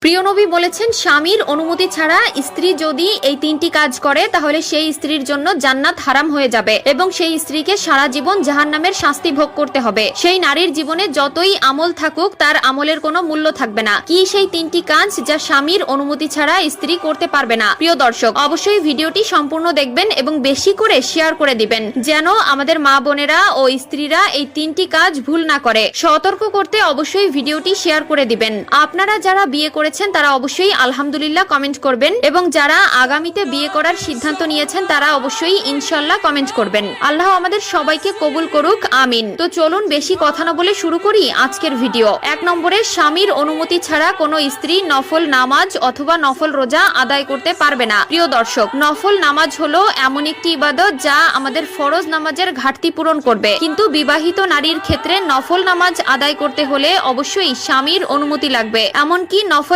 প্রিয় নবী বলেছেন, স্বামীর অনুমতি ছাড়া স্ত্রী যদি এই তিনটি কাজ করে তাহলে সেই স্ত্রীর জন্য জান্নাত হারাম হয়ে যাবে এবং সেই স্ত্রীকে সারা জীবন জাহান্নামের শাস্তি ভোগ করতে হবে। সেই নারীর জীবনে যতই আমল থাকুক তার আমলের কোনো মূল্য থাকবে না। কি সেই তিনটি কাজ যা স্বামীর অনুমতি ছাড়া স্ত্রী করতে পারবে না? প্রিয় দর্শক, অবশ্যই ভিডিওটি সম্পূর্ণ দেখবেন এবং বেশি করে শেয়ার করে দিবেন, যেন আমাদের মা বোনেরা ও স্ত্রীরা এই তিনটি কাজ ভুল না করে। সতর্ক করতে অবশ্যই ভিডিওটি শেয়ার করে দিবেন। আপনারা যারা বিয়ে করেছেন তারা অবশ্যই আলহামদুলিল্লাহ কমেন্ট করবেন এবং যারা আগামীতে বিয়ে করার সিদ্ধান্ত নিয়েছেন তারা অবশ্যই ইনশাআল্লাহ কমেন্ট করবেন। আল্লাহ আমাদের সবাইকে কবুল করুক, আমিন। তো চলুন বেশি কথা না বলে শুরু করি আজকের ভিডিও। 1 নম্বরে, স্বামীর অনুমতি ছাড়া কোনো স্ত্রী নফল নামাজ অথবা নফল রোজা আদায় করতে পারবে না। প্রিয় দর্শক, নফল নামাজ হলো এমন একটি ইবাদত যা আমাদের ফরজ নামাজের ঘাটতি পূরণ করবে, কিন্তু বিবাহিত নারীর ক্ষেত্রে নফল নামাজ আদায় করতে হলে অবশ্যই স্বামীর অনুমতি লাগবে। এমনকি নফল